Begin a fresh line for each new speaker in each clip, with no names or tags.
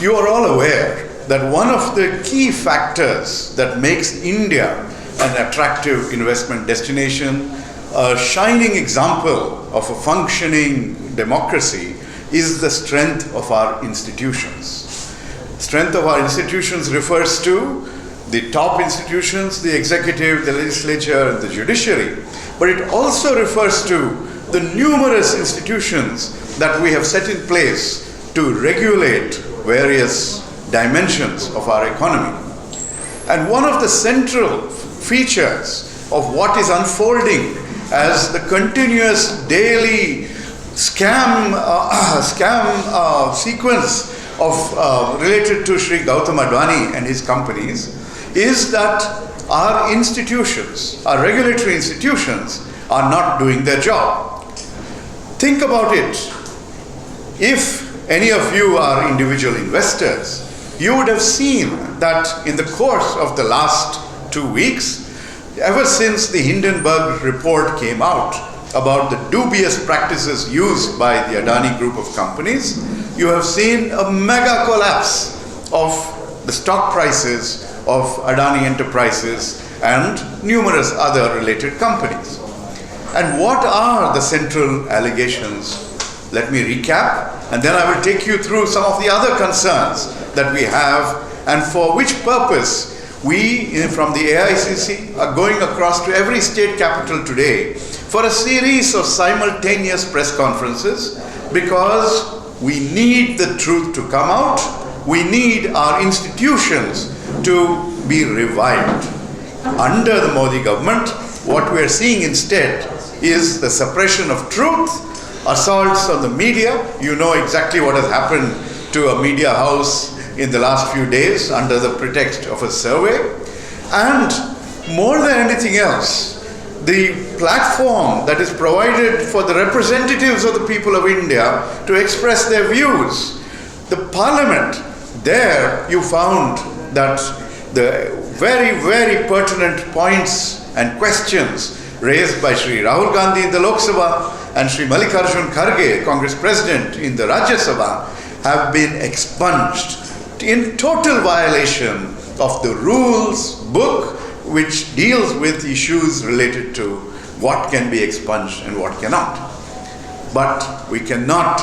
You are all aware that one of the key factors that makes India an attractive investment destination, a shining example of a functioning democracy, is the strength of our institutions. Strength of our institutions refers to the top institutions, the executive, the legislature, and the judiciary. But it also refers to the numerous institutions that we have set in place to regulate various dimensions of our economy. And one of the central features of what is unfolding as the continuous daily scam sequence of related to Sri Gautam Adani and his companies is that our institutions, our regulatory institutions, are not doing their job. Think about it. If any of you are individual investors, you would have seen that in the course of the last 2 weeks, ever since the Hindenburg report came out about the dubious practices used by the Adani group of companies, you have seen a mega collapse of the stock prices of Adani Enterprises and numerous other related companies. And what are the central allegations? Let me recap, and then I will take you through some of the other concerns that we have and for which purpose we from the AICC are going across to every state capital today for a series of simultaneous press conferences, because we need the truth to come out. We need our institutions to be revived. Under the Modi government, what we are seeing instead is the suppression of truth, assaults on the media. You know exactly what has happened to a media house in the last few days under the pretext of a survey. And more than anything else, the platform that is provided for the representatives of the people of India to express their views. The parliament, there you found that the very, very pertinent points and questions raised by Sri Rahul Gandhi in the Lok Sabha and Sri Mallikarjun Kharge, Congress President, in the Rajya Sabha, have been expunged in total violation of the rules book, which deals with issues related to what can be expunged and what cannot. But we cannot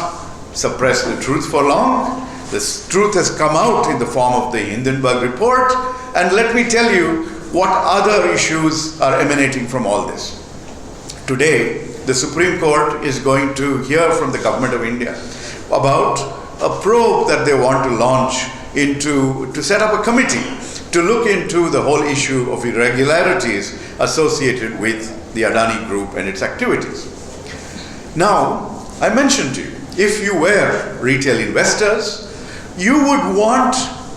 suppress the truth for long. This truth has come out in the form of the Hindenburg report, and let me tell you what other issues are emanating from all this. Today, the Supreme Court is going to hear from the Government of India about a probe that they want to launch to set up a committee to look into the whole issue of irregularities associated with the Adani Group and its activities. Now, I mentioned to you, if you were retail investors, you would want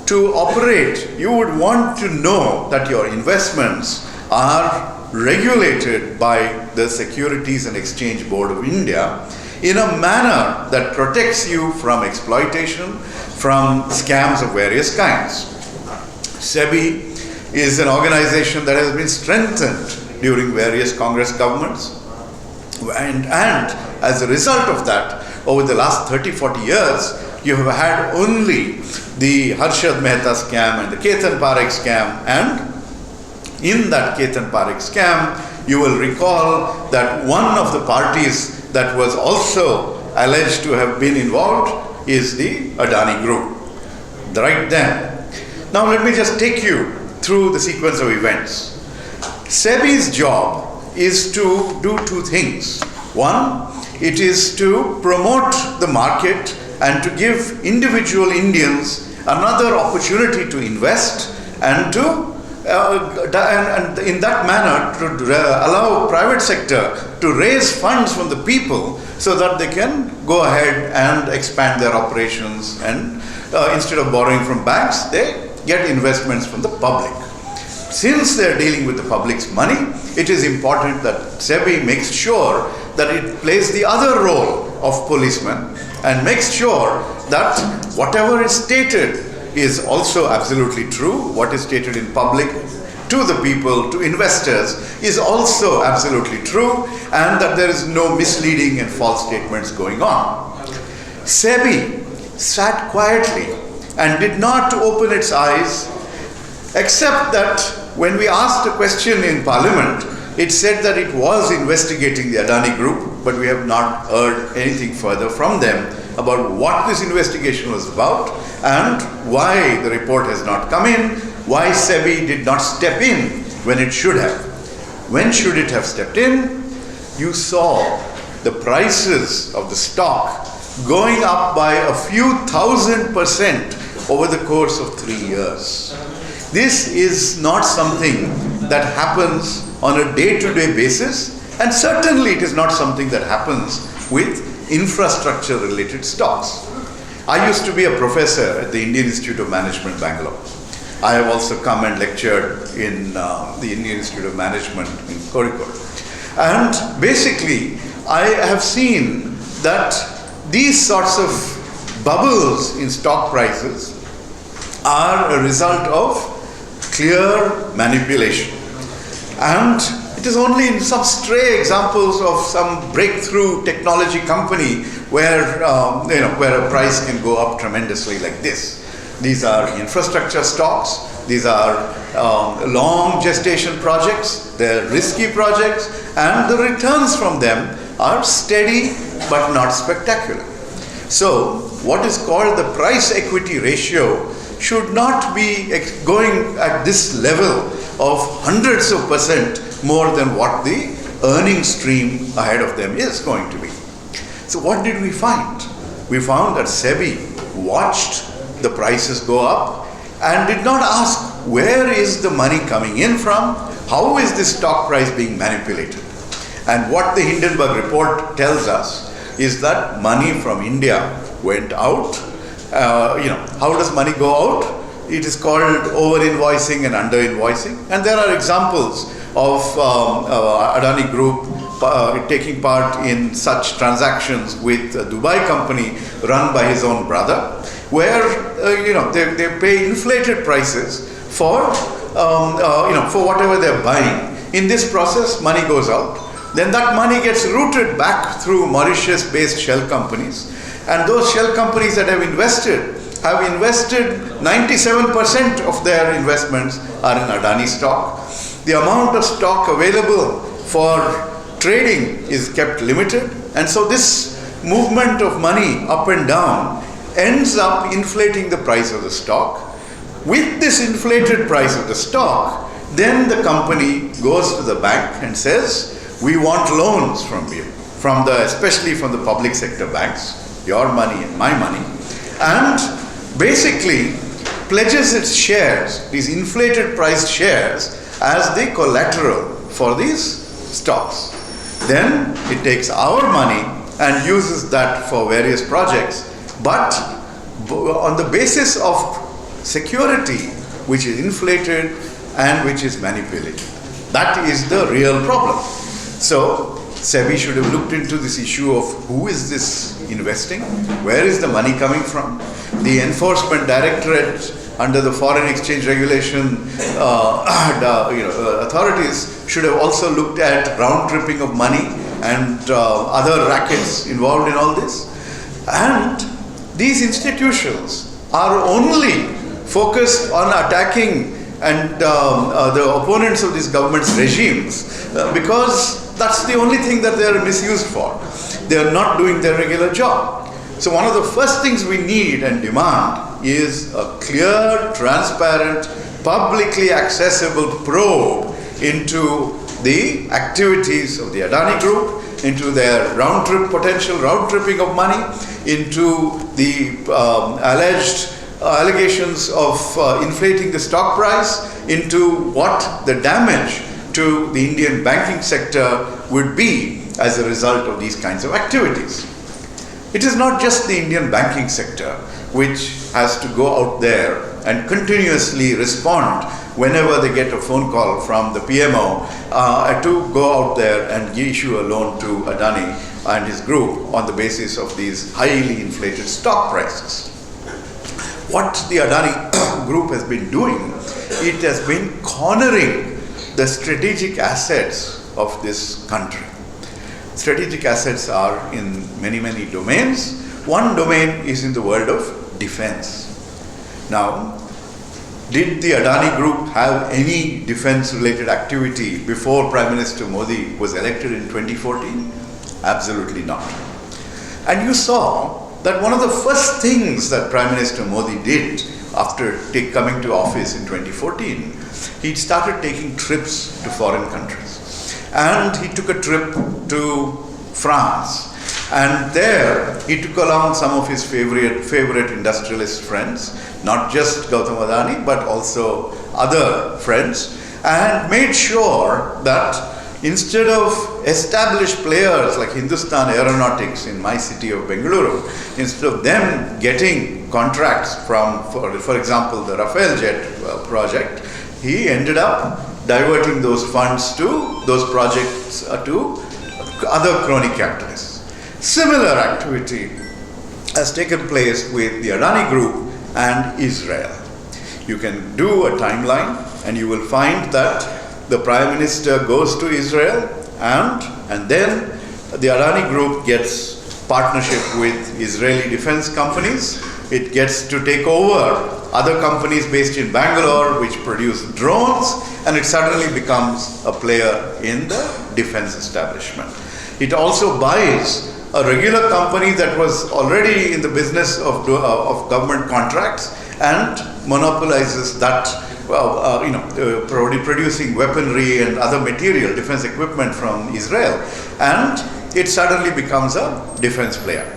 to operate, you would want to know that your investments are regulated by the Securities and Exchange Board of India in a manner that protects you from exploitation, from scams of various kinds. SEBI is an organization that has been strengthened during various Congress governments, and as a result of that, over the last 30-40 years, you have had only the Harshad Mehta scam and the Ketan Parekh scam, and in that Ketan Parekh scam, you will recall that one of the parties that was also alleged to have been involved is the Adani Group. Right then. Now let me just take you through the sequence of events. SEBI's job is to do two things. One, it is to promote the market and to give individual Indians another opportunity to invest and to and in that manner to allow private sector to raise funds from the people so that they can go ahead and expand their operations, and instead of borrowing from banks, they get investments from the public. Since they are dealing with the public's money, it is important that SEBI makes sure that it plays the other role of policeman and makes sure that whatever is stated is also absolutely true. What is stated in public to the people, to investors, is also absolutely true, and that there is no misleading and false statements going on. SEBI sat quietly and did not open its eyes, except that when we asked a question in Parliament, it said that it was investigating the Adani Group, but we have not heard anything further from them about what this investigation was about and why the report has not come in, why SEBI did not step in when it should have. When should it have stepped in? You saw the prices of the stock going up by a few 1,000% over the course of 3 years. This is not something that happens on a day-to-day basis, and certainly it is not something that happens with infrastructure-related stocks. I used to be a professor at the Indian Institute of Management, Bangalore. I have also come and lectured in the Indian Institute of Management in Kozhikode. And basically, I have seen that these sorts of bubbles in stock prices are a result of clear manipulation. And it is only in some stray examples of some breakthrough technology company where a price can go up tremendously like this. These are infrastructure stocks. These are long gestation projects. They're risky projects, and the returns from them are steady but not spectacular. So, what is called the price equity ratio should not be going at this level of hundreds of percent more than what the earning stream ahead of them is going to be. So what did we find? We found that SEBI watched the prices go up and did not ask where is the money coming in from, how is this stock price being manipulated. And what the Hindenburg report tells us is that money from India went out. How does money go out? It is called over-invoicing and under-invoicing. And there are examples of Adani Group taking part in such transactions with a Dubai company run by his own brother, where they pay inflated prices for whatever they're buying. In this process, money goes out. Then that money gets routed back through Mauritius-based shell companies. And those shell companies that have invested 97% of their investments are in Adani stock. The amount of stock available for trading is kept limited. And so this movement of money up and down ends up inflating the price of the stock. With this inflated price of the stock, then the company goes to the bank and says, we want loans from you, especially from the public sector banks, your money and my money, and basically pledges its shares, these inflated priced shares, as the collateral for these stocks. Then it takes our money and uses that for various projects, but on the basis of security which is inflated and which is manipulated. That is the real problem. So SEBI should have looked into this issue of who is this investing, where is the money coming from. The Enforcement Directorate under the Foreign Exchange Regulation authorities should have also looked at round tripping of money and other rackets involved in all this. And these institutions are only focused on attacking and the opponents of these government's regimes because that's the only thing that they are misused for. They are not doing their regular job. So one of the first things we need and demand is a clear, transparent, publicly accessible probe into the activities of the Adani Group, into their potential round tripping of money, into the alleged allegations of inflating the stock price, into what the damage to the Indian banking sector would be as a result of these kinds of activities. It is not just the Indian banking sector which has to go out there and continuously respond whenever they get a phone call from the PMO to go out there and issue a loan to Adani and his group on the basis of these highly inflated stock prices. What the Adani group has been doing, it has been cornering the strategic assets of this country. Strategic assets are in many, many domains. One domain is in the world of defense. Now, did the Adani Group have any defense-related activity before Prime Minister Modi was elected in 2014? Absolutely not. And you saw that one of the first things that Prime Minister Modi did after coming to office in 2014, he started taking trips to foreign countries. And he took a trip to France. And there he took along some of his favorite industrialist friends, not just Gautam Adani, but also other friends, and made sure that instead of established players like Hindustan Aeronautics in my city of Bengaluru, instead of them getting contracts from, for example, the Rafale jet project, he ended up diverting those funds to those projects to other crony capitalists. Similar activity has taken place with the Adani Group and Israel. You can do a timeline and you will find that the Prime Minister goes to Israel and then the Adani Group gets partnership with Israeli defense companies. It gets to take over other companies based in Bangalore which produce drones, and it suddenly becomes a player in the defense establishment. It also buys a regular company that was already in the business of government contracts and monopolizes that, producing weaponry and other material, defense equipment from Israel, and it suddenly becomes a defense player.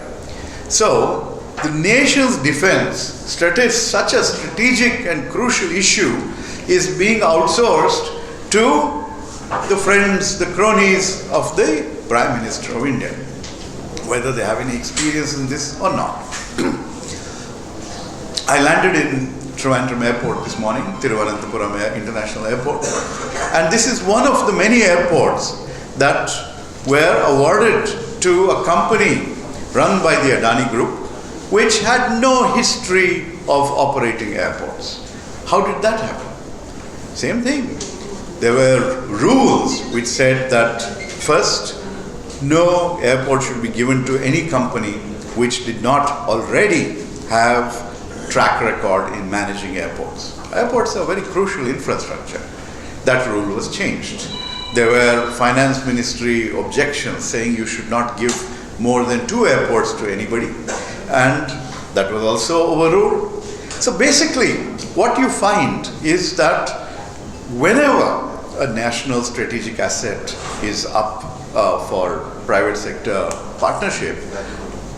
So the nation's defense, such a strategic and crucial issue, is being outsourced to the friends, the cronies of the Prime Minister of India, whether they have any experience in this or not. I landed in Trivandrum Airport this morning, Thiruvananthapuram International Airport, and this is one of the many airports that were awarded to a company run by the Adani Group, which had no history of operating airports. How did that happen? Same thing. There were rules which said that first, no airport should be given to any company which did not already have track record in managing airports. Airports are very crucial infrastructure. That rule was changed. There were finance ministry objections saying you should not give more than 2 airports to anybody, and that was also overruled. So basically what you find is that whenever a national strategic asset is up for private sector partnership,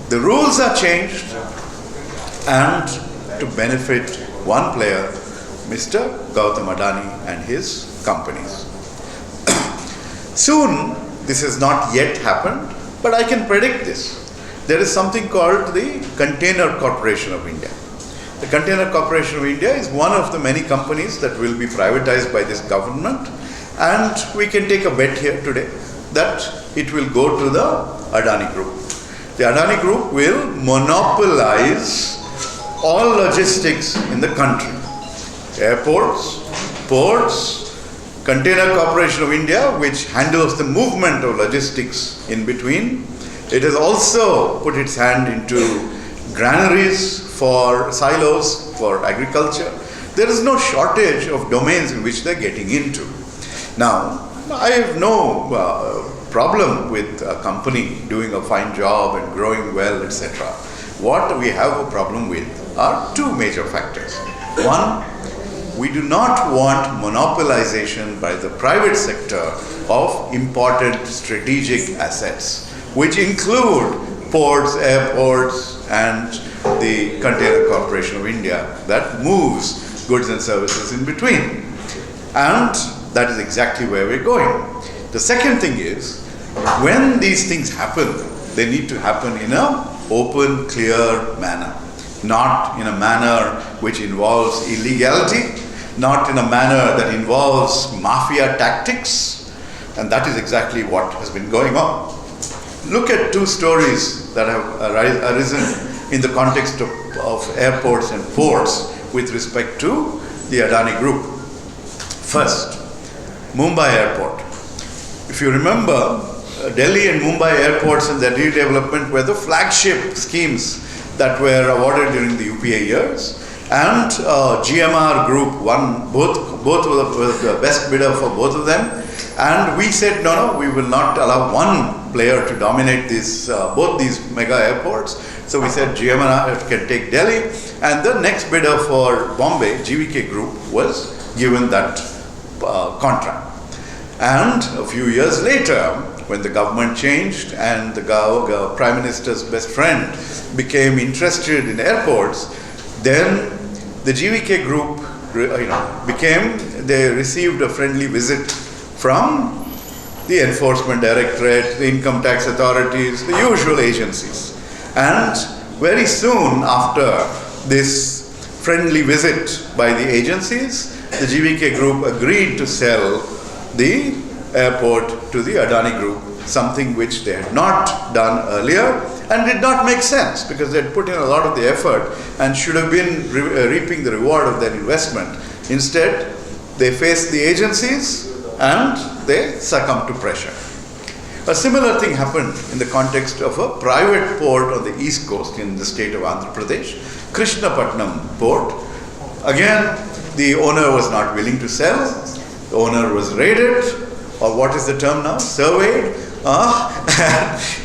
the rules are changed and to benefit one player, Mr. Gautam Adani and his companies. Soon, this has not yet happened, but I can predict this. There is something called the Container Corporation of India. The Container Corporation of India is one of the many companies that will be privatized by this government, and we can take a bet here today that it will go to the Adani Group. The Adani Group will monopolize all logistics in the country. Airports, ports, Container Corporation of India, which handles the movement of logistics in between. It has also put its hand into granaries for silos for agriculture. There is no shortage of domains in which they're getting into. Now, I have no problem with a company doing a fine job and growing well, etc. What we have a problem with are 2 major factors. One, we do not want monopolization by the private sector of important strategic assets, which include ports, airports, and the Container Corporation of India that moves goods and services in between. And that is exactly where we're going. The second thing is, when these things happen, they need to happen in an open, clear manner. Not in a manner which involves illegality, not in a manner that involves mafia tactics, and that is exactly what has been going on. Look at 2 stories that have arisen in the context of airports and ports with respect to the Adani Group. First, Mumbai Airport. If you remember, Delhi and Mumbai airports and their redevelopment were the flagship schemes that were awarded during the UPA years. and GMR Group won both were the best bidder for both of them, and we said no, we will not allow one player to dominate both these mega airports. So we said GMR can take Delhi, and the next bidder for Bombay, GVK Group, was given that contract. And a few years later, when the government changed and the Prime Minister's best friend became interested in airports, then the GVK Group they received a friendly visit from the Enforcement Directorate, the Income Tax authorities, the usual agencies. And very soon after this friendly visit by the agencies, the GVK Group agreed to sell the airport to the Adani Group, something which they had not done earlier and did not make sense because they had put in a lot of the effort and should have been reaping the reward of their investment. Instead, they faced the agencies and they succumbed to pressure. A similar thing happened in the context of a private port on the east coast in the state of Andhra Pradesh, Krishnapatnam port. Again, the owner was not willing to sell. The owner was raided, or what is the term now? Surveyed.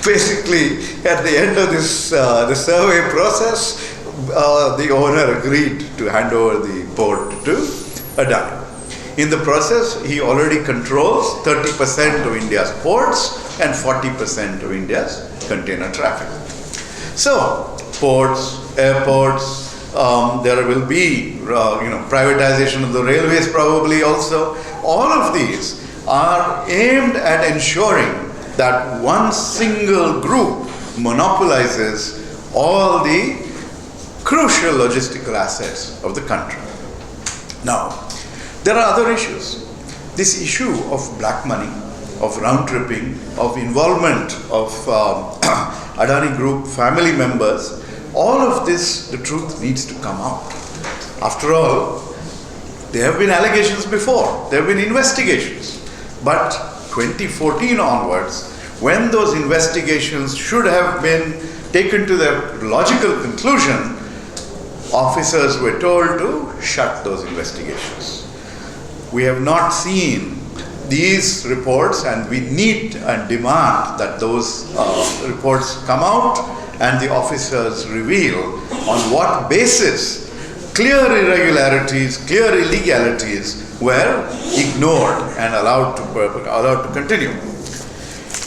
Basically, at the end of this the survey process, the owner agreed to hand over the port to Adani. In the process, he already controls 30% of India's ports and 40% of India's container traffic. So, ports, airports, there will be privatization of the railways probably also. All of these are aimed at ensuring that one single group monopolizes all the crucial logistical assets of the country. Now, there are other issues. This issue of black money, of round tripping, of involvement of Adani Group family members, all of this, the truth needs to come out. After all, there have been allegations before, there have been investigations. But 2014 onwards, when those investigations should have been taken to their logical conclusion, officers were told to shut those investigations. We have not seen these reports, and we need and demand that those reports come out and the officers reveal on what basis clear irregularities, clear illegalities were ignored and allowed to continue.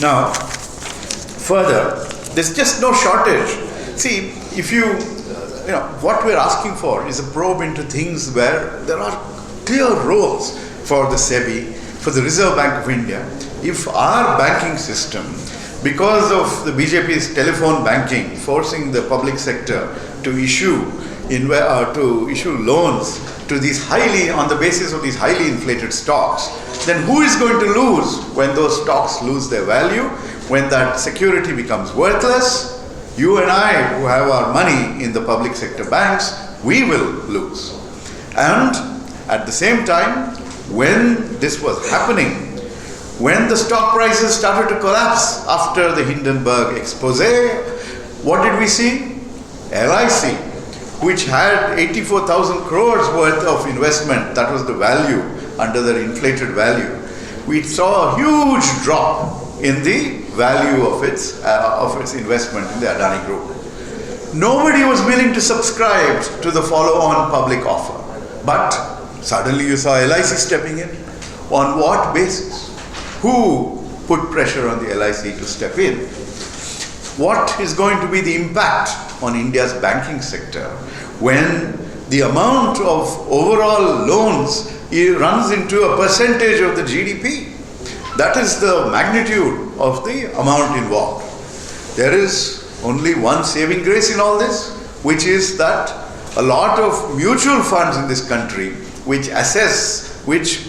Now, further, there's just no shortage. See, if what we're asking for is a probe into things where there are clear roles for the SEBI, for the Reserve Bank of India. If our banking system, because of the BJP's telephone banking, forcing the public sector to issue loans to these on the basis of these highly inflated stocks, then who is going to lose when those stocks lose their value, when that security becomes worthless? You and I, who have our money in the public sector banks, we will lose. And at the same time, when this was happening, when the stock prices started to collapse after the Hindenburg expose, what did we see? LIC, which had 84,000 crores worth of investment, that was the value under the inflated value. We saw a huge drop in the value of its investment in the Adani Group. Nobody was willing to subscribe to the follow-on public offer. But suddenly you saw LIC stepping in. On what basis? Who put pressure on the LIC to step in? What is going to be the impact on India's banking sector when the amount of overall loans runs into a percentage of the GDP? That is the magnitude of the amount involved. There is only one saving grace in all this, which is that a lot of mutual funds in this country which assess which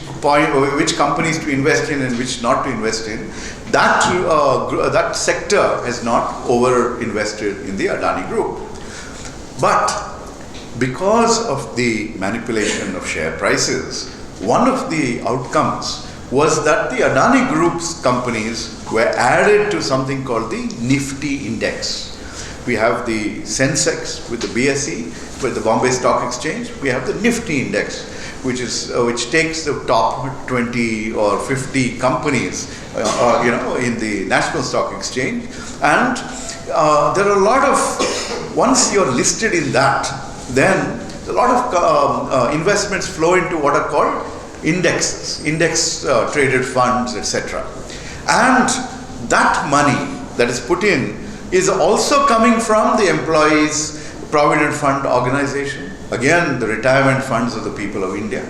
companies to invest in and which not to invest in, that sector has not over-invested in the Adani Group. But because of the manipulation of share prices, one of the outcomes was that the Adani Group's companies were added to something called the Nifty index. We have the Sensex with the BSE, with the Bombay Stock Exchange. We have the Nifty Index, which takes the top 20 or 50 companies, in the National Stock Exchange. And there are a lot of, once you're listed in that, then a lot of investments flow into what are called indexes, index traded funds, etc. And that money that is put in is also coming from the employees' provident fund organization, again the retirement funds of the people of India.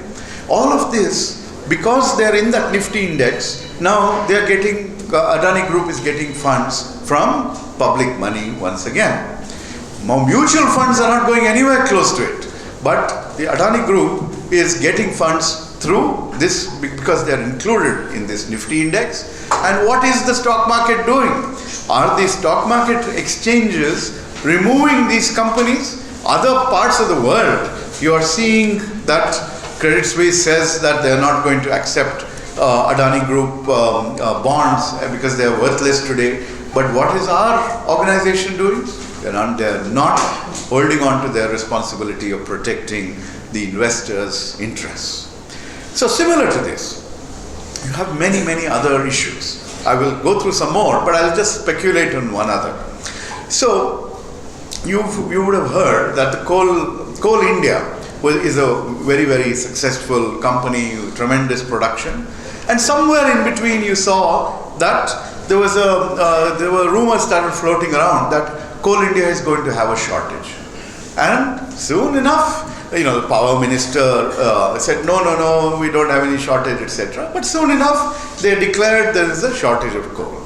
All of this, because they're in that Nifty index, now they're getting, Adani Group is getting funds from public money once again. Now, mutual funds are not going anywhere close to it, but the Adani Group is getting funds through this because they are included in this Nifty index. And what is the stock market doing? Are the stock market exchanges removing these companies? Other parts of the world, you are seeing that Credit Suisse says that they are not going to accept Adani Group bonds because they are worthless today. But what is our organization doing? They are not holding on to their responsibility of protecting the investors' interests. So similar to this, you have many, many other issues. I will go through some more, but I'll just speculate on one other. So you would have heard that the Coal India is a very, very successful company, tremendous production. And somewhere in between you saw that there were rumors started floating around that Coal India is going to have a shortage. And soon enough, the power minister said, no, we don't have any shortage, etc. But soon enough, they declared there is a shortage of coal.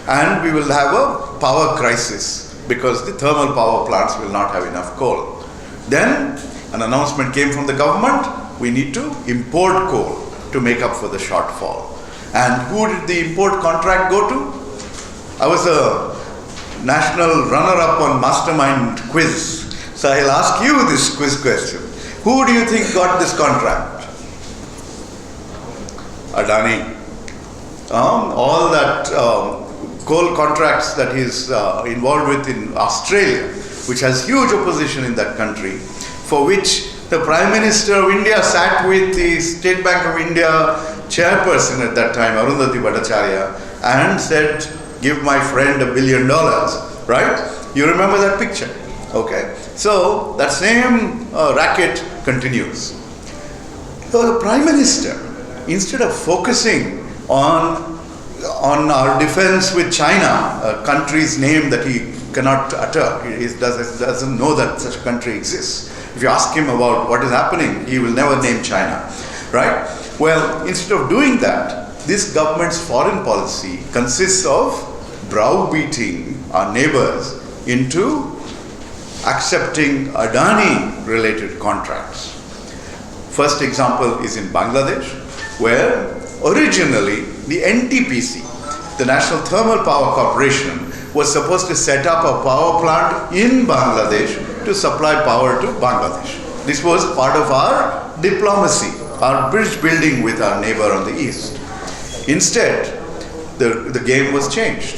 And we will have a power crisis because the thermal power plants will not have enough coal. Then an announcement came from the government, we need to import coal to make up for the shortfall. And who did the import contract go to? I was a national runner-up on Mastermind quiz. So I'll ask you this quiz question. Who do you think got this contract? Adani. All that coal contracts that he's involved with in Australia, which has huge opposition in that country, for which the Prime Minister of India sat with the State Bank of India chairperson at that time, Arundhati Bhattacharya, and said, give my friend $1 billion, right? You remember that picture? Okay. So that same racket continues. So the Prime Minister, instead of focusing on our defense with China, a country's name that he cannot utter, he doesn't know that such a country exists. If you ask him about what is happening, he will never name China, right? Well, instead of doing that, this government's foreign policy consists of browbeating our neighbors into accepting Adani-related contracts. First example is in Bangladesh, where originally the NTPC, the National Thermal Power Corporation, was supposed to set up a power plant in Bangladesh to supply power to Bangladesh. This was part of our diplomacy, our bridge building with our neighbor on the east. Instead, the game was changed.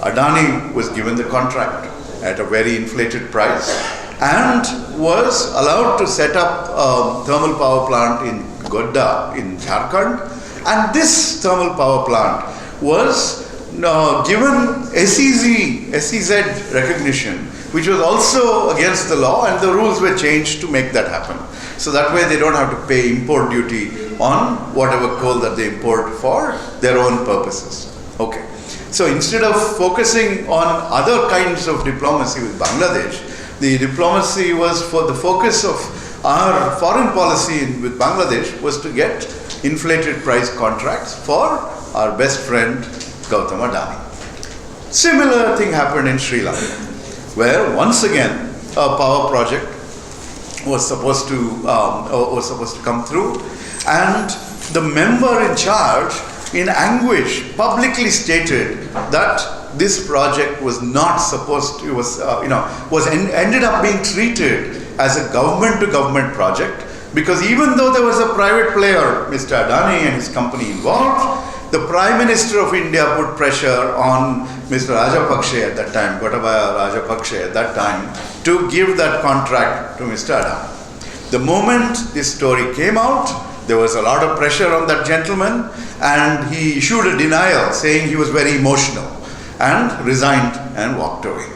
Adani was given the contract at a very inflated price and was allowed to set up a thermal power plant in Godda in Jharkhand. And this thermal power plant was given SEZ recognition, which was also against the law, and the rules were changed to make that happen. So that way they don't have to pay import duty on whatever coal that they import for their own purposes. Okay. So instead of focusing on other kinds of diplomacy with Bangladesh, the diplomacy was for the focus of our foreign policy with Bangladesh was to get inflated price contracts for our best friend Gautam Adani. Similar thing happened in Sri Lanka, where once again a power project was supposed to come through, and the member in charge, in anguish, publicly stated that this project was not supposed to, ended up being treated as a government-to-government project, because even though there was a private player, Mr. Adani and his company involved, the Prime Minister of India put pressure on Mr. Rajapaksa at that time, Gotabaya Rajapaksa at that time, to give that contract to Mr. Adani. The moment this story came out, there was a lot of pressure on that gentleman, and he issued a denial saying he was very emotional and resigned and walked away.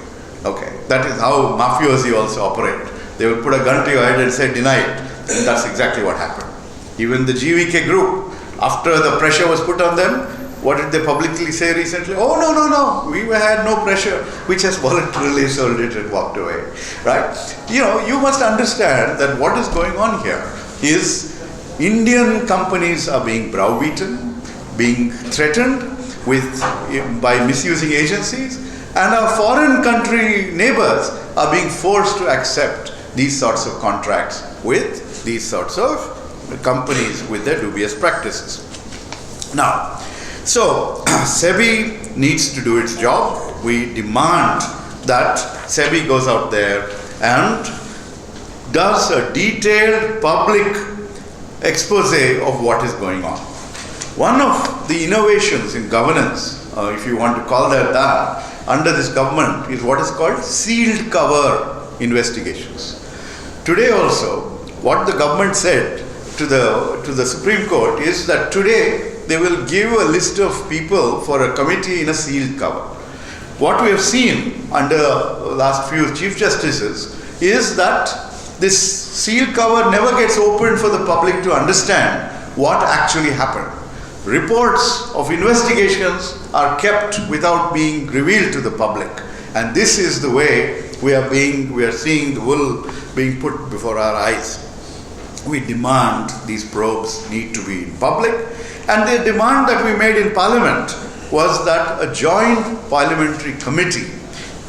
Okay, that is how mafiosi also operate. They will put a gun to your head and say, deny it. And that's exactly what happened. Even the GVK group, after the pressure was put on them, what did they publicly say recently? Oh, no, we had no pressure. We just voluntarily sold it and walked away, right? You must understand that what is going on here is Indian companies are being browbeaten, being threatened by misusing agencies, and our foreign country neighbors are being forced to accept these sorts of contracts with these sorts of companies with their dubious practices. Now, so SEBI needs to do its job. We demand that SEBI goes out there and does a detailed public expose of what is going on. One of the innovations in governance, if you want to call that, under this government is what is called sealed cover investigations. Today also, what the government said to the Supreme Court is that today they will give a list of people for a committee in a sealed cover. What we have seen under the last few Chief Justices is that this sealed cover never gets opened for the public to understand what actually happened. Reports of investigations are kept without being revealed to the public, and this is the way we are seeing the wool being put before our eyes. We demand these probes need to be in public, and the demand that we made in Parliament was that a joint parliamentary committee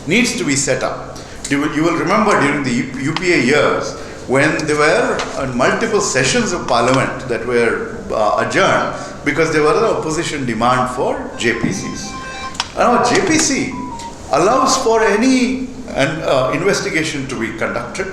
needs to be set up. You will remember during the UPA years when there were multiple sessions of Parliament that were adjourned because there was an opposition demand for JPCs. Now JPC allows for any investigation to be conducted.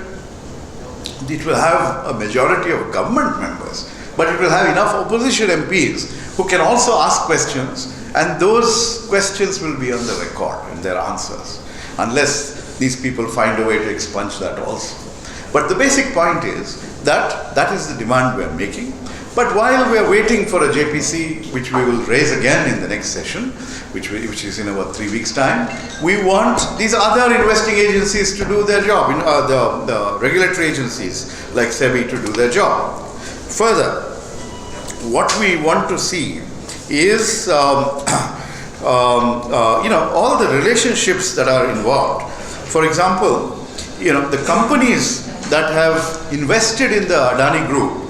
It will have a majority of government members, but it will have enough opposition MPs who can also ask questions, and those questions will be on the record in their answers, unless these people find a way to expunge that also. But the basic point is that that is the demand we are making. But while we are waiting for a JPC, which we will raise again in the next session, which is in about 3 weeks' time, we want these other investigating agencies to do their job, the regulatory agencies like SEBI to do their job. Further, what we want to see is all the relationships that are involved. For example, the companies that have invested in the Adani Group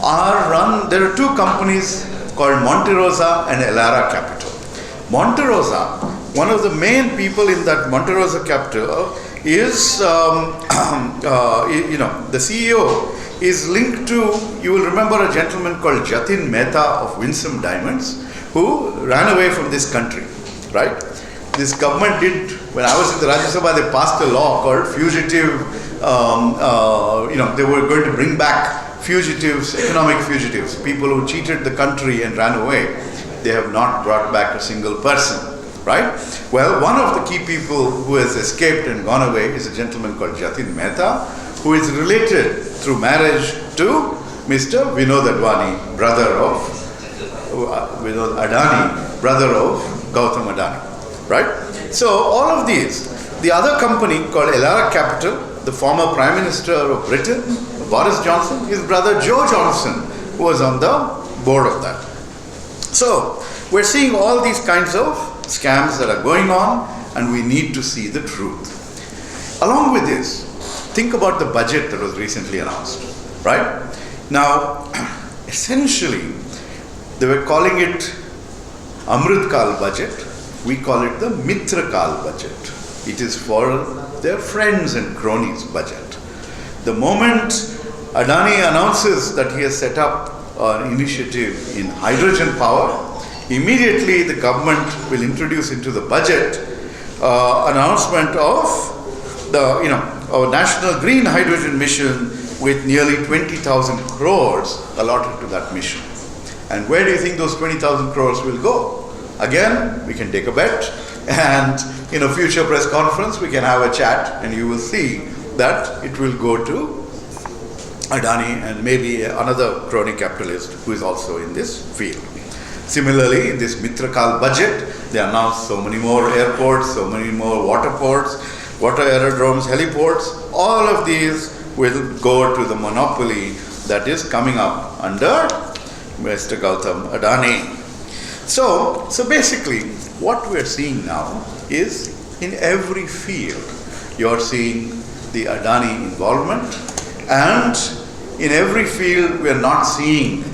are run, there are two companies called Monte Rosa and Elara Capital. Monte Rosa, one of the main people in that Monte Rosa Capital is, the CEO is linked to, you will remember a gentleman called Jatin Mehta of Winsome Diamonds, who ran away from this country, right? This government did, when I was in the Rajya Sabha, they passed a law called fugitive, they were going to bring back fugitives, economic fugitives, people who cheated the country and ran away. They have not brought back a single person, right? Well, one of the key people who has escaped and gone away is a gentleman called Jatin Mehta, who is related through marriage to Mr. Vinod Adani, brother of Vinod Adani, brother of Gautam Adani, right? So all of these, the other company called Elara Capital, the former Prime Minister of Britain, Boris Johnson, his brother Joe Johnson, who was on the board of that. So we're seeing all these kinds of scams that are going on, and we need to see the truth. Along with this, think about the budget that was recently announced, right? Now, essentially, they were calling it Amrit Kal budget. We call it the Mitra Kal budget. It is for their friends and cronies budget. The moment Adani announces that he has set up an initiative in hydrogen power, immediately the government will introduce into the budget announcement of our national green hydrogen mission with nearly 20,000 crores allotted to that mission. And where do you think those 20,000 crores will go? Again, we can take a bet, and in a future press conference we can have a chat, and you will see that it will go to Adani and maybe another crony capitalist who is also in this field. Similarly, in this Mitrakal budget, they announced so many more airports, so many more water ports, water aerodromes, heliports. All of these will go to the monopoly that is coming up under Mr. Gautam Adani. So basically, what we're seeing now is in every field, you're seeing the Adani involvement, and in every field, we're not seeing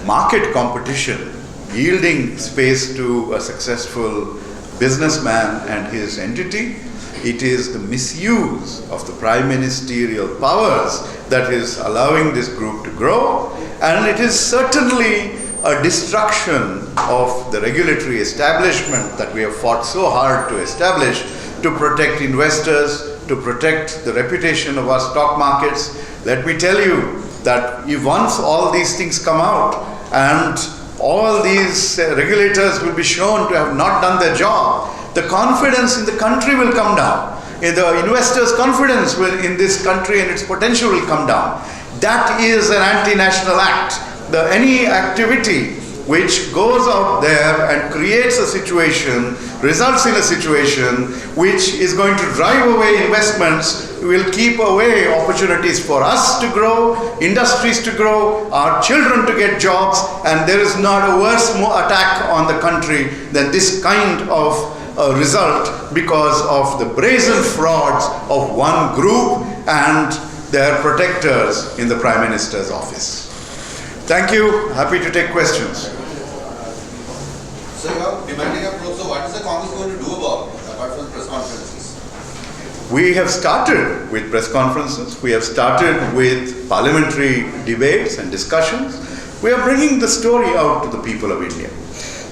market competition yielding space to a successful businessman and his entity. It is the misuse of the prime ministerial powers that is allowing this group to grow, and it is certainly a destruction of the regulatory establishment that we have fought so hard to establish to protect investors, to protect the reputation of our stock markets. Let me tell you that if once all these things come out and all these regulators will be shown to have not done their job, the confidence in the country will come down. The investors' confidence in this country and its potential will come down. That is an anti-national act. Any activity which goes out there and creates a situation, results in a situation which is going to drive away investments, will keep away opportunities for us to grow, industries to grow, our children to get jobs, and there is not a worse attack on the country than this kind of result because of the brazen frauds of one group and their protectors in the Prime Minister's office. Thank you. Happy to take questions.
So you are demanding a proof. So what is the Congress going to do about it, apart from press conferences?
We have started with press conferences. We have started with parliamentary debates and discussions. We are bringing the story out to the people of India.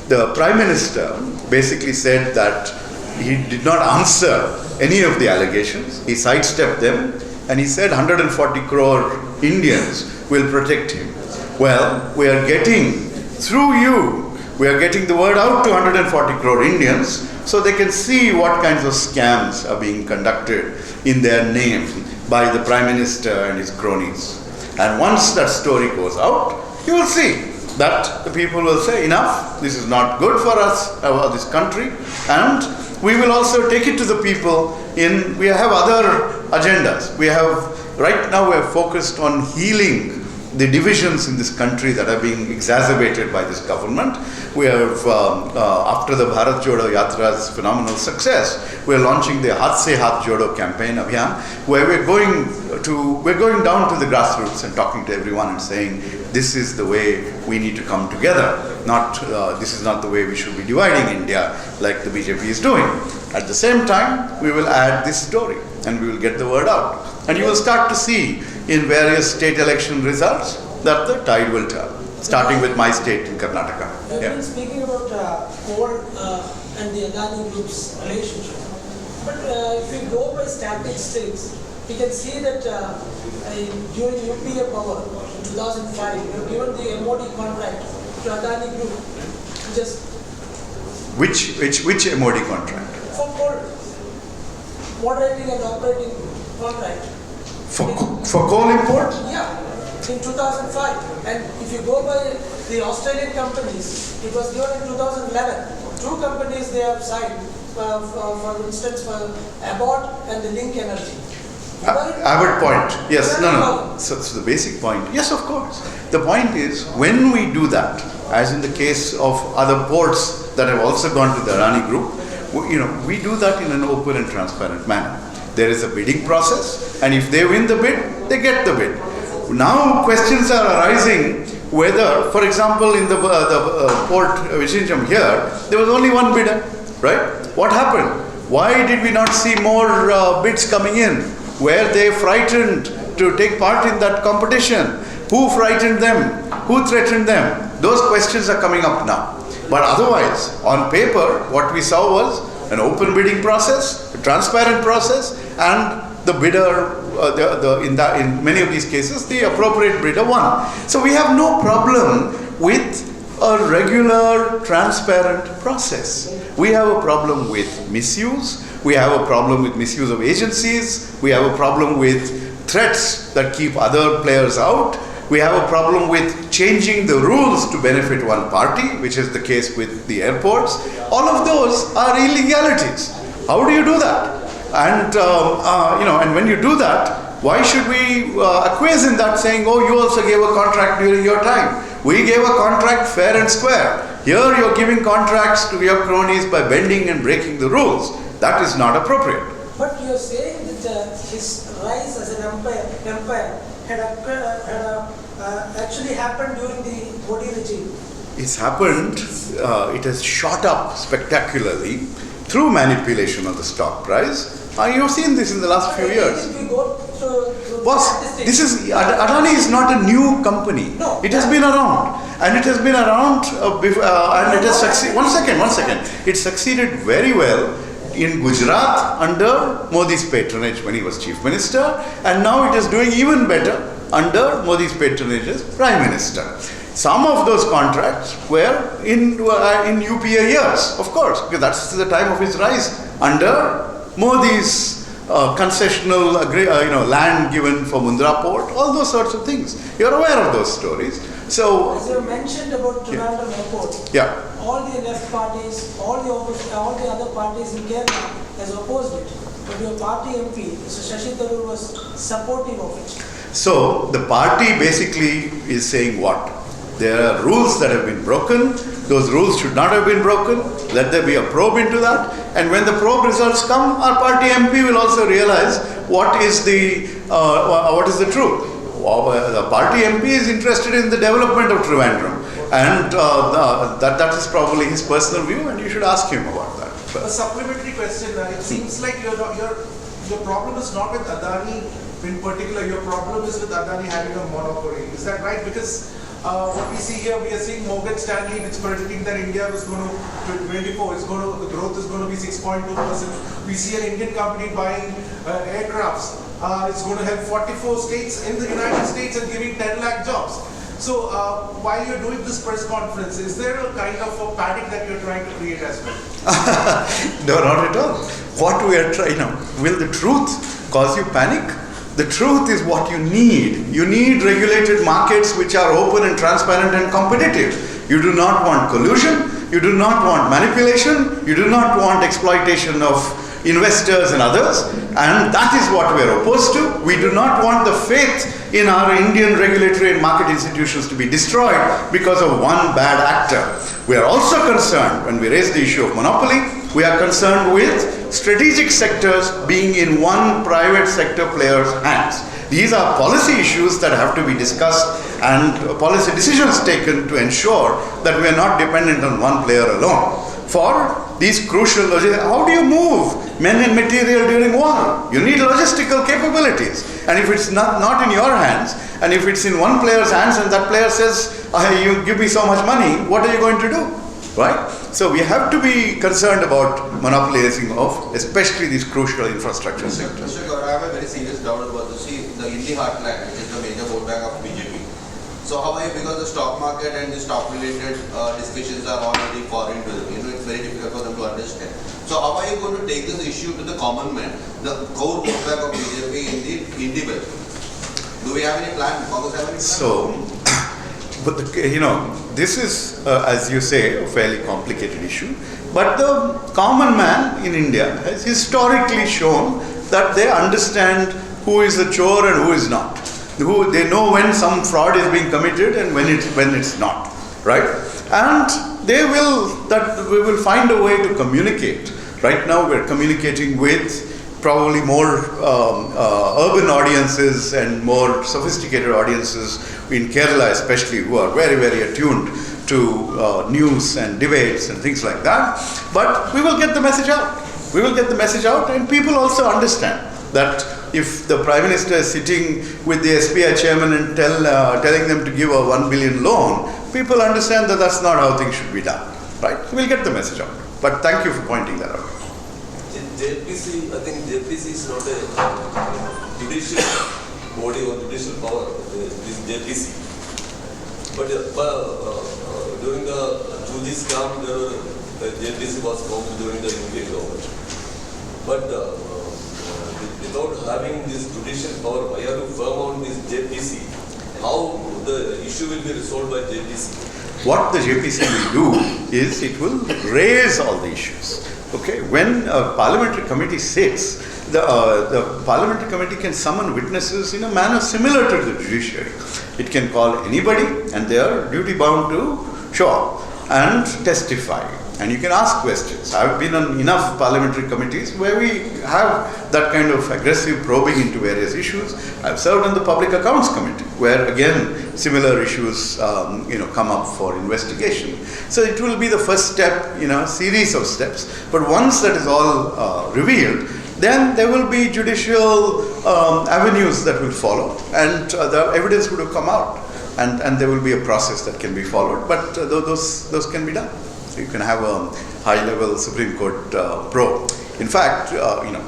The Prime Minister basically said that he did not answer any of the allegations. He sidestepped them, and he said 140 crore Indians will protect him. Well, we are getting, through you, we are getting the word out to 140 crore Indians so they can see what kinds of scams are being conducted in their name by the Prime Minister and his cronies. And once that story goes out, you will see that the people will say, enough, this is not good for us, this country, and we will also take it to the people we have other agendas. Right now we are focused on healing the divisions in this country that are being exacerbated by this government. We have, after the Bharat Jodo Yatra's phenomenal success, we are launching the Haath Se Haath Jodo campaign, Abhiyan, where we're going down to the grassroots and talking to everyone and saying, this is the way we need to come together. This is not the way we should be dividing India like the BJP is doing. At the same time, we will add this story and we will get the word out. And you will start to see in various state election results that the tide will turn, starting with my state in Karnataka.
You've been speaking about coal and the Adani Group's relationship. But if you go by statistics, we can see that during UPA power in 2005, you have given the MOD contract to Adani Group.
Which MOD contract?
For coal, moderating and operating contract.
For coal import?
Yeah, in 2005. And if you go by the Australian companies, it was given in 2011. Two companies they have signed, for instance, for Abbott and the Link Energy.
Abbott point. Yes, no. So the basic point, yes, of course. The point is, when we do that, as in the case of other ports that have also gone to the Adani Group, we do that in an open and transparent manner. There is a bidding process, and if they win the bid, they get the bid. Now questions are arising whether, for example, in the port Vizhinjam here, there was only one bidder, right? What happened? Why did we not see more bids coming in? Were they frightened to take part in that competition? Who frightened them? Who threatened them? Those questions are coming up now. But otherwise, on paper, what we saw was an open bidding process, a transparent process, and the bidder, in many of these cases, the appropriate bidder won. So we have no problem with a regular, transparent process. We have a problem with misuse. We have a problem with misuse of agencies. We have a problem with threats that keep other players out. We have a problem with changing the rules to benefit one party, which is the case with the airports. All of those are illegalities. How do you do that? And and when you do that, why should we acquiesce in that, saying, "Oh, you also gave a contract during your time"? We gave a contract fair and square. Here, you're giving contracts to your cronies by bending and breaking the rules. That is not appropriate.
But you're saying that his rise as an empire had actually happened during the Modi regime.
It's happened, it has shot up spectacularly through manipulation of the stock price. You've seen this in the last few years.
If we go to
Boss, Adani is not a new company.
No.
It has been around. And it has been around before, and it has succeeded. One second. It succeeded very well in Gujarat under Modi's patronage when he was chief minister, and now it is doing even better under Modi's patronage as prime minister. Some of those contracts were in UPA years, of course, because that's the time of his rise under Modi's concessional land given for Mundra port, all those sorts of things. You're aware of those stories. So,
as you mentioned about Trivandrum Airport,
yeah.
all the left parties, all the other parties in Kerala has opposed it. But your party MP, Mr. Shashi Tharoor, was supportive of it.
So the party basically is saying what? There are rules that have been broken. Those rules should not have been broken. Let there be a probe into that. And when the probe results come, our party MP will also realize what is the truth. The party MP is interested in the development of Trivandrum, and that is probably his personal view, and you should ask him about that.
A supplementary question. It seems like your problem is not with Adani in particular. Your problem is with Adani having a monopoly. Is that right? Because what we see here, we are seeing Morgan Stanley, which predicting that India was going to 24. The growth is going to be 6.2%. We see an Indian company buying aircrafts. It's going to help 44 states in the United States and giving 10 lakh jobs. So while you're doing this press conference, is there a kind of a panic that you're trying to create as well?
No, not at all. What we are trying now, will the truth cause you panic? The truth is what you need. You need regulated markets which are open and transparent and competitive. You do not want collusion. You do not want manipulation. You do not want exploitation of investors and others. And that is what we are opposed to. We do not want the faith in our Indian regulatory and market institutions to be destroyed because of one bad actor. We are also concerned, when we raise the issue of monopoly, we are concerned with strategic sectors being in one private sector player's hands. These are policy issues that have to be discussed and policy decisions taken to ensure that we are not dependent on one player alone. For these crucial how do you move men and material during war? You need logistical capabilities. And if it's not in your hands, and if it's in one player's hands and that player says, you give me so much money, what are you going to do? Right? So we have to be concerned about monopolizing of especially these crucial infrastructure sectors.
Mr. Gowda, I have a very serious doubt about this. See, the Indie Heartland, which is the major vote bank of BJP. So how are you, because the stock market and the stock related discussions are already foreign to them, it's very difficult for them to understand. So how are you going to take this issue to the common man, the core vote bank of BJP in the Indie belt? Do we have any plan? Congress have any plan?
So, but this is, as you say, a fairly complicated issue. But the common man in India has historically shown that they understand who is a chore and who is not. They know when some fraud is being committed and when it's not, right? And we will find a way to communicate. Right now we're communicating with probably more urban audiences and more sophisticated audiences in Kerala especially, who are very, very attuned to news and debates and things like that. But we will get the message out. We will get the message out, and people also understand that if the Prime Minister is sitting with the SBI chairman and telling them to give a 1 billion loan, people understand that that's not how things should be done. Right? We'll get the message out. But thank you for pointing that out.
JPC, I think JPC is not a judicial body or judicial power, this JPC. But during the 2G scam, the JPC was found during the UPA government. But without having this judicial power, why are you firm on this JPC? How the issue will be resolved by JPC?
What the JPC will do is it will raise all the issues. Okay, when a parliamentary committee sits, the parliamentary committee can summon witnesses in a manner similar to the judiciary. It can call anybody and they are duty bound to show up and testify. And you can ask questions. I've been on enough parliamentary committees where we have that kind of aggressive probing into various issues. I've served on the Public Accounts Committee, where again similar issues come up for investigation. So it will be the first step in a series of steps. But once that is all revealed, then there will be judicial avenues that will follow, and the evidence would have come out, and there will be a process that can be followed. But those can be done. So you can have a high-level Supreme Court probe. In fact,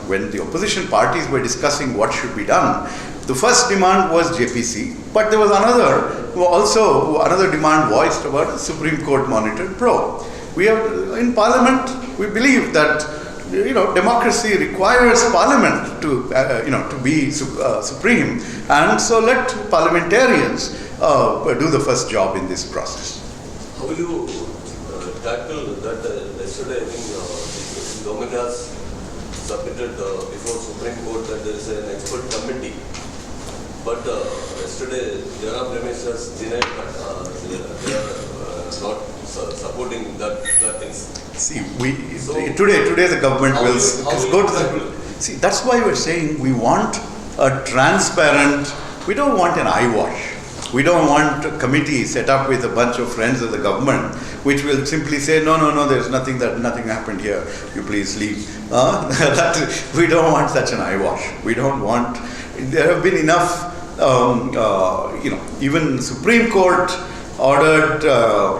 when the opposition parties were discussing what should be done, the first demand was JPC, but there was another demand voiced about a Supreme Court monitored probe. We have in Parliament, we believe that democracy requires Parliament to be supreme, and so let parliamentarians do the first job in this process.
How will you tackle that? Yesterday, I think the government has submitted before Supreme Court that there is an expert committee. But yesterday, Jairam Ramesh has denied that they are not supporting that things.
See, today the government will go to the. See, that's why we're saying we want a transparent. We don't want an eyewash. We don't want a committee set up with a bunch of friends of the government, which will simply say, no, there's nothing happened here. You please leave. We don't want such an eyewash. We don't want. There have been enough. Even Supreme Court ordered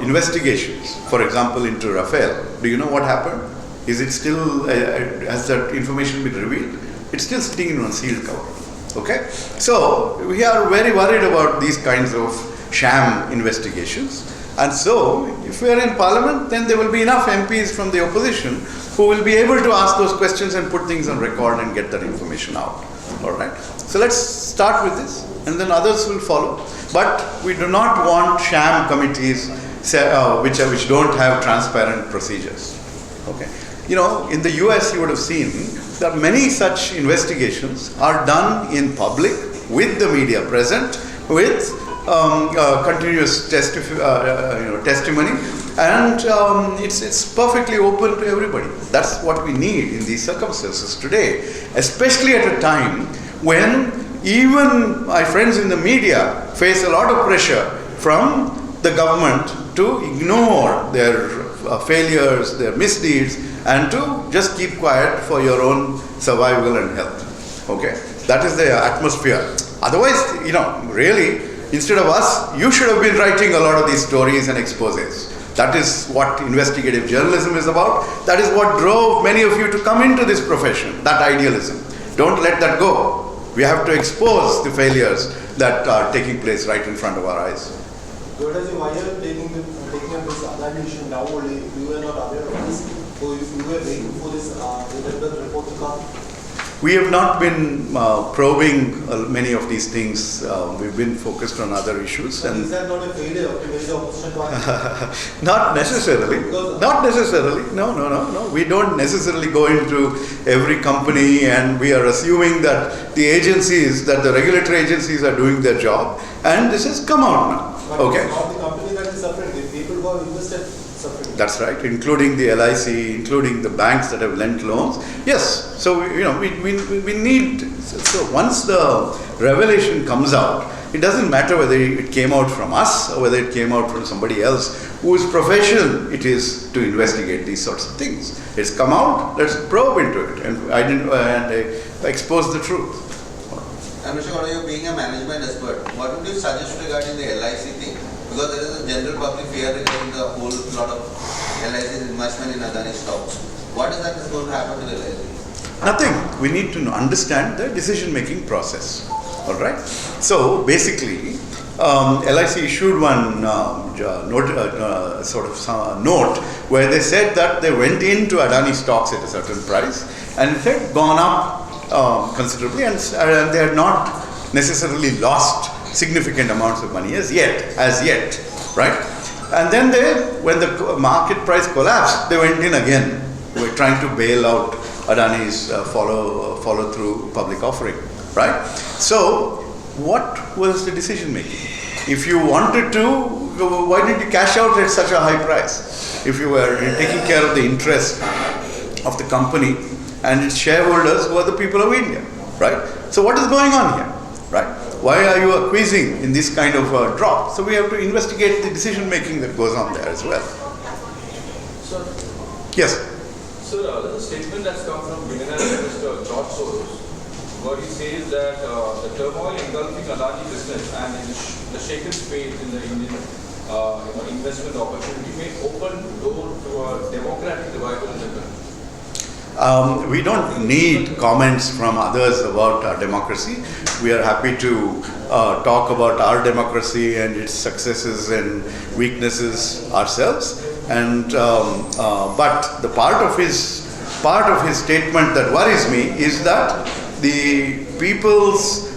investigations, for example, into Rafale. Do you know what happened? Is it still, has that information been revealed? It's still sitting in a sealed cover. Okay? So, we are very worried about these kinds of sham investigations. And so, if we are in Parliament, then there will be enough MPs from the opposition who will be able to ask those questions and put things on record and get that information out. Alright? So, let's start with this, and then others will follow. But we do not want sham committees which don't have transparent procedures. Okay? In the US you would have seen that many such investigations are done in public with the media present, with continuous testimony, and it's perfectly open to everybody. That's what we need in these circumstances today, especially at a time when even my friends in the media face a lot of pressure from the government to ignore their failures, their misdeeds, and to just keep quiet for your own survival and health. Okay? That is the atmosphere. Otherwise, really, instead of us, you should have been writing a lot of these stories and exposés. That is what investigative journalism is about. That is what drove many of you to come into this profession, that idealism. Don't let that go. We have to expose the failures that are taking place right in front of our eyes.
Gowdaji, why are you taking up this Adani issue now only? You were not aware of this. So you were waiting for this report to come?
We have not been probing many of these things. We've been focused on other issues.
And is that not a failure to make the opposition to
Not necessarily. Not necessarily. No. We don't necessarily go into every company and we are assuming that the agencies, that the regulatory agencies are doing their job. And this has come out now.
But
okay.
It's not the company that is suffering. The people who have invested suffering.
That's right, including the LIC, including the banks that have lent loans. Yes, so we need. So once the revelation comes out, it doesn't matter whether it came out from us or whether it came out from somebody else whose profession it is to investigate these sorts of things. It's come out. Let's probe into it and expose the truth.
And Mr. Gowda, you being a management expert, what would you suggest regarding the LIC thing? Because there is a general public fear regarding the whole lot of LIC's investment in Adani stocks. What is that is going to happen to the LIC?
Nothing. We need to understand the decision-making process. All right. So basically, LIC issued one note where they said that they went into Adani stocks at a certain price and it had gone up considerably, and they had not necessarily lost significant amounts of money as yet, right? And then when the market price collapsed, they went in again. They were trying to bail out Adani's follow through public offering, right? So what was the decision making? If you wanted to, why did you cash out at such a high price? If you were taking care of the interest of the company and its shareholders who are the people of India, right? So what is going on here, right? Why are you acquiescing in this kind of drop? So we have to investigate the decision making that goes on there as well.
Sir,
Yes.
sir, there's a statement that's come from billionaire Mr. George Soros, where he says that the turmoil engulfing Adani business and the shaken faith in the Indian investment opportunity may open door to a democratic revival in the country.
We don't need comments from others about our democracy. We are happy to talk about our democracy and its successes and weaknesses ourselves. And but the part of his statement that worries me is that the people's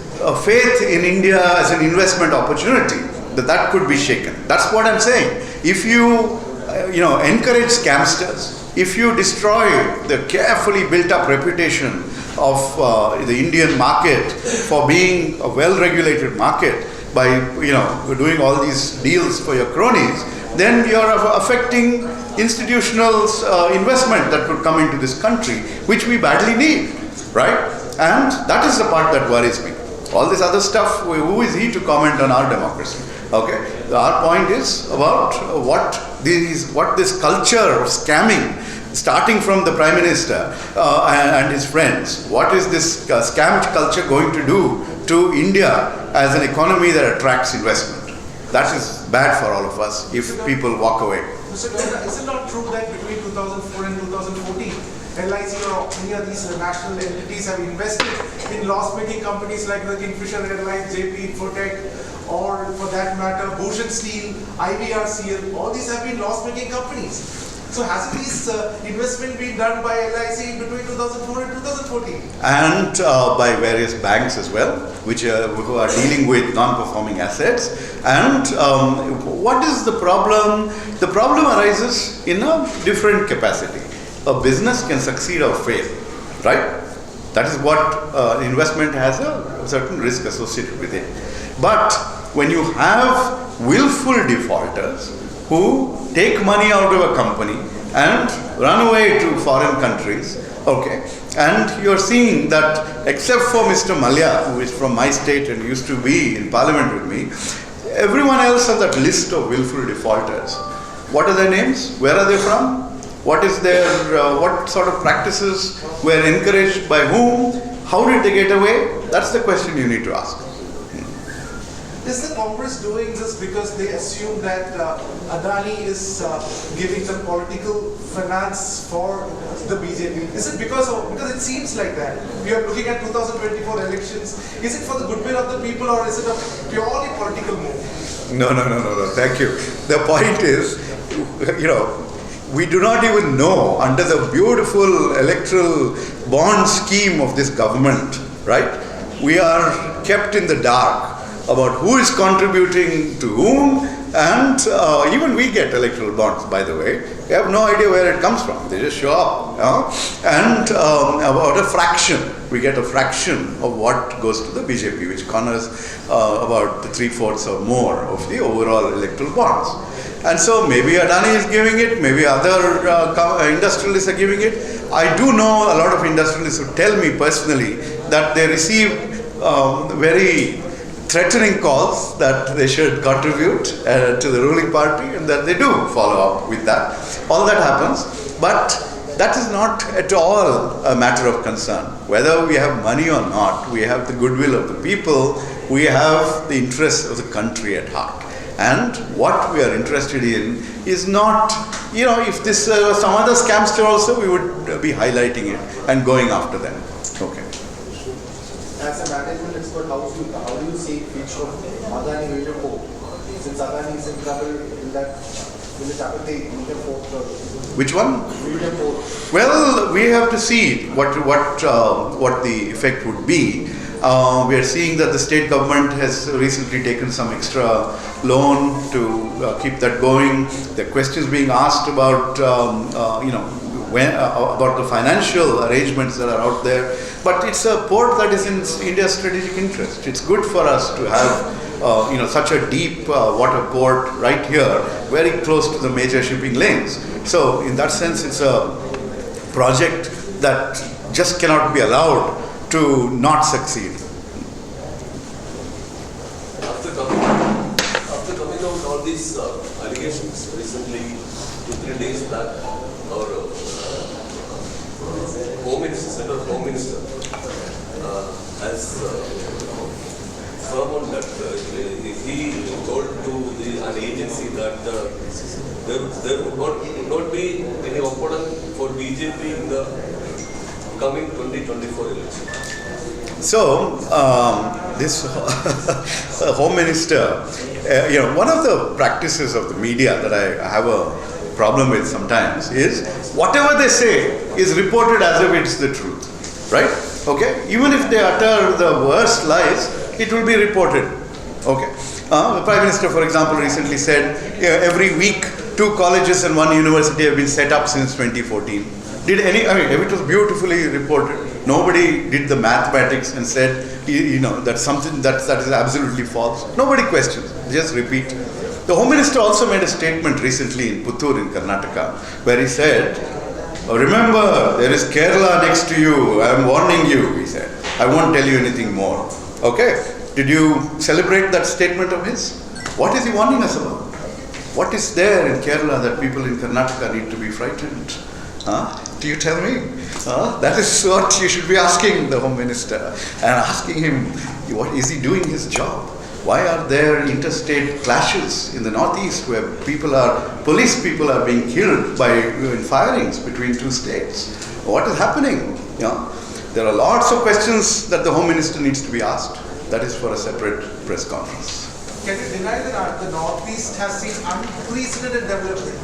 faith in India as an investment opportunity, that could be shaken. That's what I'm saying. If you encourage scamsters, if you destroy the carefully built up reputation of the Indian market for being a well-regulated market by doing all these deals for your cronies, then you're affecting institutional investment that could come into this country, which we badly need, right? And that is the part that worries me. All this other stuff, who is he to comment on our democracy? Okay, our point is about what this culture of scamming, starting from the Prime Minister and his friends, what is this scam culture going to do to India as an economy that attracts investment? That is bad for all of us if people walk away.
Mr. Gowda, is it not true that between 2004 and 2014, LIC or any of these national entities have invested in loss-making companies like the Kingfisher Airlines, JP Infotech, or for that matter, Bhushan Steel, IVRCL, all these have been loss-making companies. So hasn't this investment been done by LIC between 2004 and 2014?
And by various banks as well, who are dealing with non-performing assets. And what is the problem? The problem arises in a different capacity. A business can succeed or fail, right? That is what investment has a certain risk associated with it. But when you have willful defaulters who take money out of a company and run away to foreign countries, okay, and you're seeing that except for Mr. Malya, who is from my state and used to be in parliament with me, everyone else on that list of willful defaulters, what are their names? Where are they from? What is their, what sort of practices were encouraged by whom? How did they get away? That's the question you need to ask.
Is the Congress doing this because they assume that Adani is giving some political finance for the BJP? Is it because it seems like that? We are looking at 2024 elections. Is it for the goodwill of the people or is it a purely political move?
No. Thank you. The point is, we do not even know under the beautiful electoral bond scheme of this government, right? We are kept in the dark about who is contributing to whom, and even we get electoral bonds, by the way. We have no idea where it comes from. They just show up. And about a fraction, we get a fraction of what goes to the BJP, which corners about 3/4 or more of the overall electoral bonds. And so maybe Adani is giving it, maybe other industrialists are giving it. I do know a lot of industrialists who tell me personally that they receive very threatening calls that they should contribute to the ruling party, and that they do follow up with that. All that happens, but that is not at all a matter of concern. Whether we have money or not, we have the goodwill of the people, we have the interests of the country at heart. And what we are interested in is not, if this was some other scamster also, we would be highlighting it and going after them. Okay.
As a management expert, how do you see future of Adani major port. Since Adani is in trouble in that, will it affect the port?
Which one?
Major port.
Well, we have to see what the effect would be. We are seeing that the state government has recently taken some extra loan to keep that going. There are questions being asked about, about the financial arrangements that are out there. But it's a port that is in India's strategic interest. It's good for us to have, such a deep water port right here, very close to the major shipping lanes. So, in that sense, it's a project that just cannot be allowed to not succeed.
After coming out all these allegations recently, 2-3 days back, our Home Minister, Central Home Minister, has firm on that. He told to an agency that there would not be any opponent for BJP in the coming 2024 election.
So, this Home Minister, one of the practices of the media that I have a problem with sometimes is whatever they say is reported as if it's the truth, right? Okay? Even if they utter the worst lies, it will be reported. Okay? The Prime Minister, for example, recently said every week 2 colleges and 1 university have been set up since 2014. It was beautifully reported. Nobody did the mathematics and said, that's something that is absolutely false. Nobody questions, just repeat. The Home Minister also made a statement recently in Puttur in Karnataka, where he said, remember, there is Kerala next to you, I am warning you, he said. I won't tell you anything more. Okay? Did you celebrate that statement of his? What is he warning us about? What is there in Kerala that people in Karnataka need to be frightened? Do you tell me? That is what you should be asking the Home Minister and asking him, what is he doing his job? Why are there interstate clashes in the northeast where police people are being killed by firings between 2 states? What is happening? There are lots of questions that the Home Minister needs to be asked. That is for a separate press conference.
Can you deny that the Northeast has seen unprecedented development?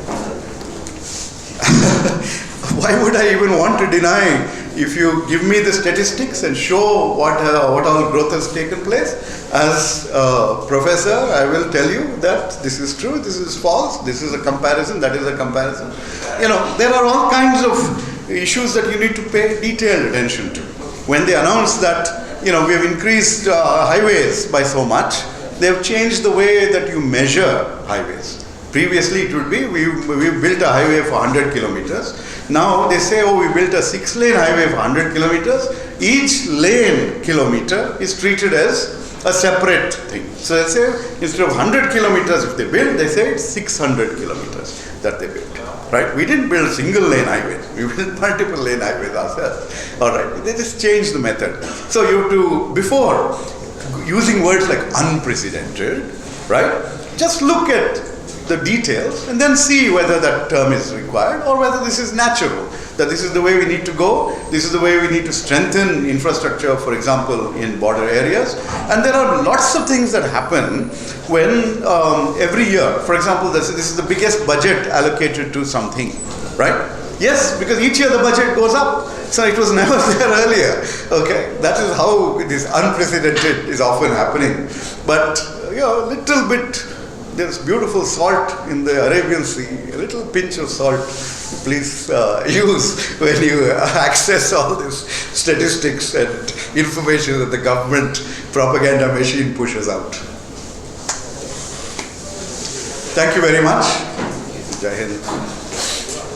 Why would I even want to deny? If you give me the statistics and show what all growth has taken place, as a professor, I will tell you that this is true, this is false, this is a comparison, that is a comparison. There are all kinds of issues that you need to pay detailed attention to. When they announce that, we have increased highways by so much, they have changed the way that you measure highways. Previously, it would be, we built a highway for 100 kilometers. Now they say, we built a 6-lane highway for 100 kilometers. Each lane kilometer is treated as a separate thing. So they say, instead of 100 kilometers if they build, they say it's 600 kilometers that they built. Right? We didn't build single lane highways. We built multiple lane highways ourselves. All right. They just changed the method. So you have to, before using words like unprecedented, right? Just look at the details and then see whether that term is required or whether this is natural, that this is the way we need to go, this is the way we need to strengthen infrastructure, for example, in border areas. And there are lots of things that happen when every year, for example, this is the biggest budget allocated to something, right? Yes, because each year the budget goes up. So it was never there earlier. Okay, that is how this unprecedented is often happening. But, a little bit, there's beautiful salt in the Arabian Sea, a little pinch of salt, please use when you access all this statistics and information that the government propaganda machine pushes out. Thank you very much. Jai Hind.